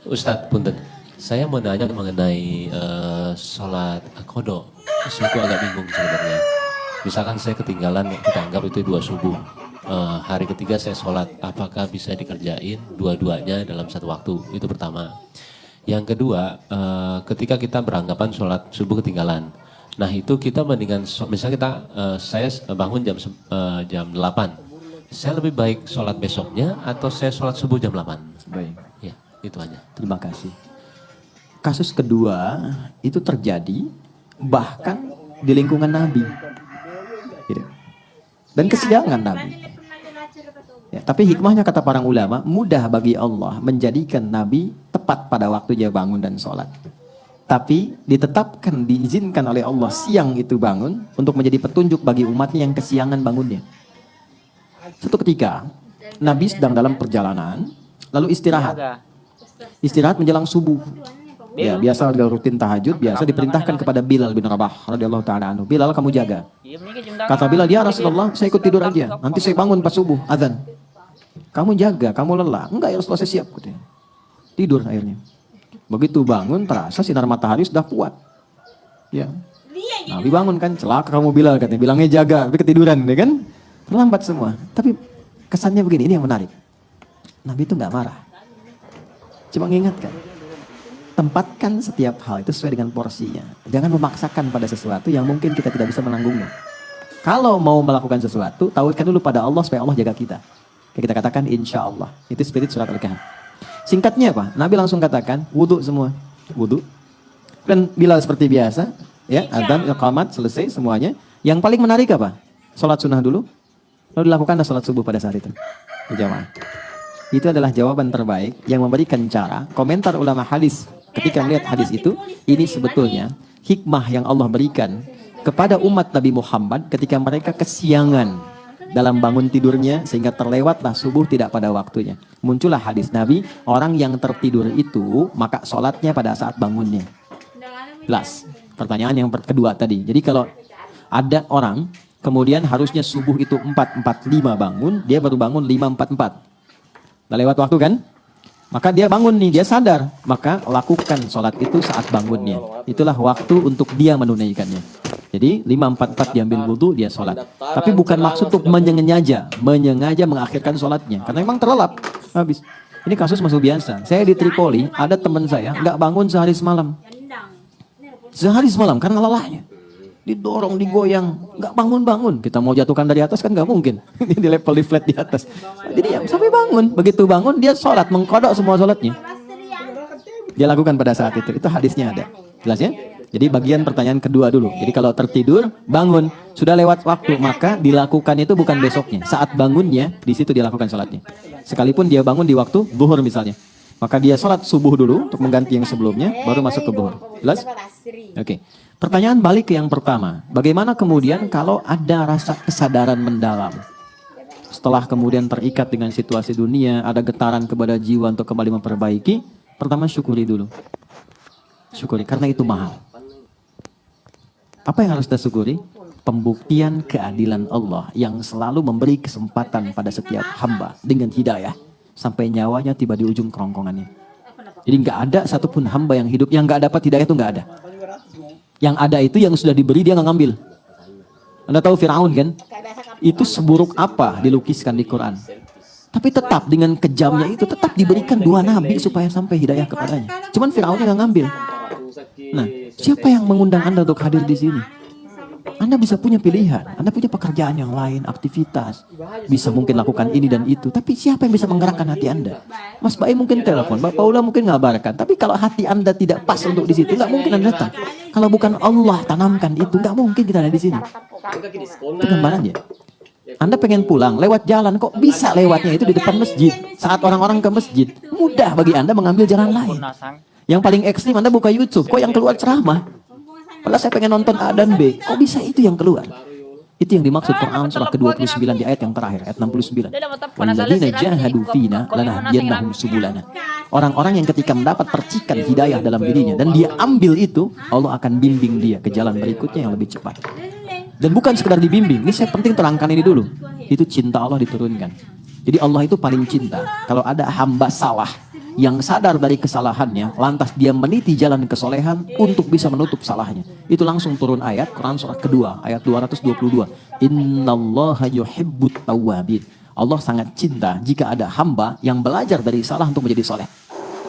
Ustadz, punten. Saya mau nanya mengenai sholat qodho. Saya itu agak bingung sebenarnya. Misalkan saya ketinggalan, kita anggap itu 2 subuh. Hari ketiga saya sholat, apakah bisa dikerjain dua-duanya dalam satu waktu? Itu pertama. Yang kedua, ketika kita beranggapan sholat subuh ketinggalan. Nah itu kita mendingan, misalnya kita, saya bangun jam 8. Saya lebih baik sholat besoknya atau saya sholat subuh jam 8? Baik. Ya, itu aja. Terima kasih. Kasus kedua itu terjadi bahkan di lingkungan Nabi. Gitu. Dan kesiangan Nabi. Ya, tapi hikmahnya kata para ulama, mudah bagi Allah menjadikan Nabi tepat pada waktu dia bangun dan sholat. Tapi ditetapkan, diizinkan oleh Allah siang itu bangun untuk menjadi petunjuk bagi umatnya yang kesiangan bangunnya. Suatu ketika Nabi sedang dalam perjalanan, lalu istirahat. Istirahat menjelang subuh. Ya, biasa dia rutin tahajud, biasa diperintahkan kepada Bilal bin Rabah radhiyallahu taala anhu. Bilal, kamu jaga. Kata Bilal, "Ya Rasulullah, saya ikut tidur aja. Nanti saya bangun pas subuh azan." "Kamu jaga, kamu lelah." "Enggak ya Rasulullah, saya siap." Katanya. Tidur akhirnya. Begitu bangun terasa sinar matahari sudah kuat. Ya. Nabi bangun kan, "Celaka kamu Bilal," katanya. Bilangnya jaga, tapi ketiduran, ya kan? Terlambat semua. Tapi kesannya begini, ini yang menarik. Nabi itu nggak marah. Cuma mengingatkan. Tempatkan setiap hal itu sesuai dengan porsinya. Jangan memaksakan pada sesuatu yang mungkin kita tidak bisa menanggungnya. Kalau mau melakukan sesuatu, tauhidkan dulu pada Allah supaya Allah jaga kita. Kayak kita katakan insya Allah. Itu spirit surat Al-Kahf. Singkatnya apa? Nabi langsung katakan wudhu semua. Wudhu. Dan Bilal seperti biasa. Ya, adzan, iqamat, selesai semuanya. Yang paling menarik apa? Sholat sunnah dulu. Lalu dilakukanlah sholat subuh pada saat itu. Berjamaah. Itu adalah jawaban terbaik yang memberikan cara. Komentar ulama hadis ketika melihat hadis itu, ini sebetulnya hikmah yang Allah berikan kepada umat Nabi Muhammad ketika mereka kesiangan dalam bangun tidurnya sehingga terlewatlah subuh tidak pada waktunya. Muncullah hadis Nabi, orang yang tertidur itu maka sholatnya pada saat bangunnya. Jelas. Pertanyaan yang kedua tadi. Jadi kalau ada orang kemudian harusnya subuh itu 4.45 bangun, dia baru bangun 5.44. Udah lewat waktu kan? Maka dia bangun nih, dia sadar. Maka lakukan sholat itu saat bangunnya. Itulah waktu untuk dia menunaikannya. Jadi 5.44 diambil wudhu, dia sholat. Tapi bukan maksud untuk menyengaja mengakhirkan sholatnya. Karena memang terlelap. Habis. Ini kasus masuk biasa. Saya di Tripoli, ada teman saya nggak bangun sehari semalam. Sehari semalam karena lelahnya. Didorong, digoyang, nggak bangun-bangun. Kita mau jatuhkan dari atas kan nggak mungkin. Di level di flat di atas. Jadi ya sampai bangun. Begitu bangun dia sholat, mengkodok semua sholatnya. Dia lakukan pada saat itu. Itu hadisnya ada. Jelas ya? Jadi bagian pertanyaan kedua dulu. Jadi kalau tertidur, bangun, sudah lewat waktu, maka dilakukan itu bukan besoknya. Saat bangunnya, di situ dia lakukan sholatnya. Sekalipun dia bangun di waktu zuhur misalnya. Maka dia sholat subuh dulu untuk mengganti yang sebelumnya, baru masuk ke zuhur. Jelas? Oke. Pertanyaan balik ke yang pertama. Bagaimana kemudian kalau ada rasa kesadaran mendalam? Setelah kemudian terikat dengan situasi dunia, ada getaran kepada jiwa untuk kembali memperbaiki. Pertama syukuri dulu. Syukuri, karena itu mahal. Apa yang harus kita syukuri? Pembuktian keadilan Allah yang selalu memberi kesempatan pada setiap hamba dengan hidayah. Sampai nyawanya tiba di ujung kerongkongannya. Jadi nggak ada satupun hamba yang hidup yang nggak dapat hidayah itu nggak ada. Yang ada itu yang sudah diberi dia nggak ngambil. Anda tahu Firaun kan? Itu seburuk apa dilukiskan di Quran. Tapi tetap dengan kejamnya itu tetap diberikan 2 nabi supaya sampai hidayah kepadanya. Cuman Firaunnya nggak ngambil. Nah, siapa yang mengundang Anda untuk hadir di sini? Anda bisa punya pilihan, Anda punya pekerjaan yang lain, aktivitas, bisa mungkin lakukan ini dan itu. Tapi siapa yang bisa menggerakkan hati Anda? Mas Bayi mungkin telepon, Mbak Paula mungkin ngabarkan. Tapi kalau hati Anda tidak pas untuk di situ, nggak mungkin Anda datang. Kalau bukan Allah tanamkan itu, nggak mungkin kita ada di sini. Itu gambarannya. Anda pengen pulang lewat jalan, kok bisa lewatnya itu di depan masjid. Saat orang-orang ke masjid, mudah bagi Anda mengambil jalan lain. Yang paling ekstrim Anda buka YouTube, kok yang keluar ceramah? Padahal saya pengen nonton A dan B, kok bisa itu yang keluar? Itu yang dimaksud Quran surah ke-29 di ayat yang terakhir, ayat 69. Walladzina jahadu fina lanahdiyannahum subulana. Orang-orang yang ketika mendapat percikan hidayah dalam dirinya dan dia ambil itu, Allah akan bimbing dia ke jalan berikutnya yang lebih cepat. Dan bukan sekedar dibimbing, ini saya penting terangkan ini dulu. Itu cinta Allah diturunkan. Jadi Allah itu paling cinta. Kalau ada hamba salah, yang sadar dari kesalahannya, lantas dia meniti jalan kesolehan untuk bisa menutup salahnya. Itu langsung turun ayat Quran surat kedua, ayat 222. Innallaha yuhibbut tawwabin. Allah sangat cinta jika ada hamba yang belajar dari salah untuk menjadi soleh.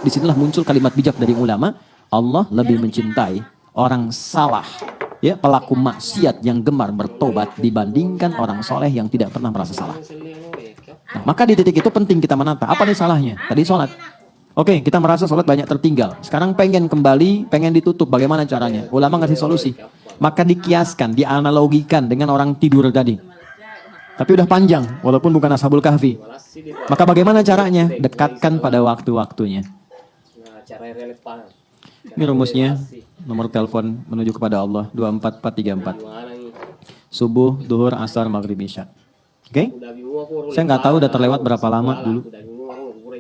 Disinilah muncul kalimat bijak dari ulama, Allah lebih mencintai orang salah, ya, pelaku maksiat yang gemar bertobat dibandingkan orang soleh yang tidak pernah merasa salah. Nah, maka di titik itu penting kita menata, apa nih salahnya? Tadi sholat. Oke, kita merasa sholat banyak tertinggal. Sekarang pengen kembali, pengen ditutup. Bagaimana caranya? Ulama ngasih solusi. Maka dikiaskan, dianalogikan dengan orang tidur tadi. Tapi udah panjang, walaupun bukan Ashabul Kahfi. Maka bagaimana caranya? Dekatkan pada waktu-waktunya. Ini rumusnya, nomor telepon menuju kepada Allah, 24434. Subuh, duhur, asar, maghrib, isya. Oke? Saya nggak tahu udah terlewat berapa lama dulu.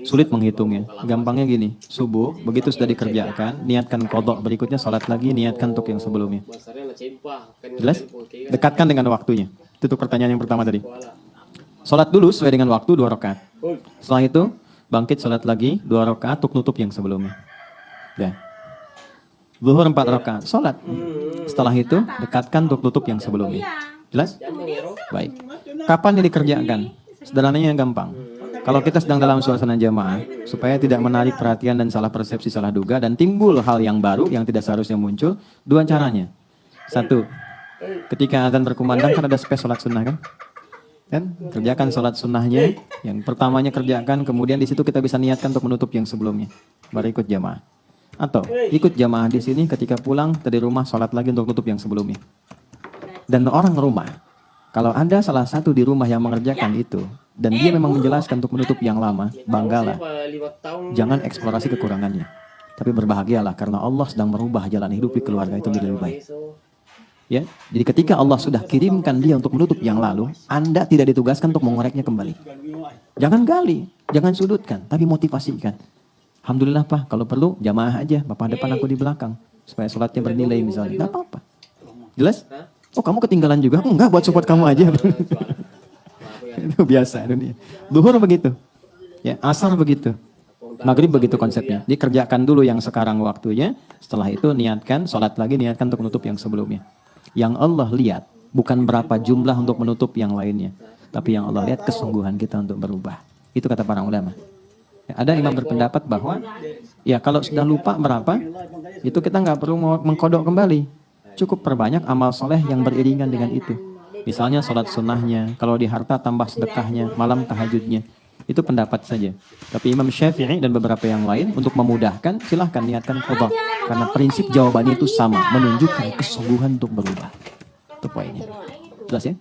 Sulit menghitungnya. Gampangnya gini, subuh, begitu sudah dikerjakan, niatkan qadha, berikutnya sholat lagi, niatkan untuk yang sebelumnya. Jelas? Dekatkan dengan waktunya. Itu pertanyaan yang pertama tadi. Sholat dulu sesuai dengan waktu 2 rakaat. Setelah itu, bangkit sholat lagi 2 rakaat untuk nutup yang sebelumnya. Ya. Zuhur 4 rakaat, sholat. Setelah itu, dekatkan untuk tutup yang sebelumnya. Jelas? Baik. Kapan ini dikerjakan? Sederhananya gampang. Kalau kita sedang dalam suasana jamaah, supaya tidak menarik perhatian dan salah persepsi, salah duga, dan timbul hal yang baru yang tidak seharusnya muncul, 2 caranya. 1, ketika azan berkumandang kan ada space sholat sunnah kan? Kerjakan sholat sunnahnya. Yang pertamanya kerjakan, kemudian di situ kita bisa niatkan untuk menutup yang sebelumnya. Baru ikut jamaah. Atau ikut jamaah di sini, ketika pulang dari rumah sholat lagi untuk tutup yang sebelumnya. Dan orang rumah, kalau ada salah satu di rumah yang mengerjakan itu, dan dia memang menjelaskan untuk menutup yang lama, banggalah. Jangan eksplorasi kekurangannya. Tapi berbahagialah karena Allah sedang merubah jalan hidup di keluarga itu menjadi lebih baik. Ya, jadi ketika Allah sudah kirimkan dia untuk menutup yang lalu, Anda tidak ditugaskan untuk mengoreknya kembali. Jangan gali, jangan sudutkan, tapi motivasikan. Alhamdulillah Pak, kalau perlu jamaah aja, Bapak depan aku di belakang, supaya sholatnya bernilai misalnya. Gak apa-apa. Jelas? Oh kamu ketinggalan juga? Enggak, buat support kamu aja. Itu biasa dunia. Duhur begitu, ya, asar begitu, maghrib begitu konsepnya. Dikerjakan dulu yang sekarang waktunya, setelah itu niatkan, sholat lagi, niatkan untuk menutup yang sebelumnya. Yang Allah lihat bukan berapa jumlah untuk menutup yang lainnya, tapi yang Allah lihat kesungguhan kita untuk berubah. Itu kata para ulama. Ya, ada imam berpendapat bahwa ya kalau sudah lupa berapa, itu kita nggak perlu mengkodok kembali. Cukup perbanyak amal soleh yang beriringan dengan itu. Misalnya sholat sunnahnya, kalau di harta tambah sedekahnya, malam tahajudnya. Itu pendapat saja. Tapi Imam Syafi'i dan beberapa yang lain untuk memudahkan, silahkan niatkan qadha. Karena prinsip jawabannya itu sama, menunjukkan kesungguhan untuk berubah. Itu poinnya. Jelas ya?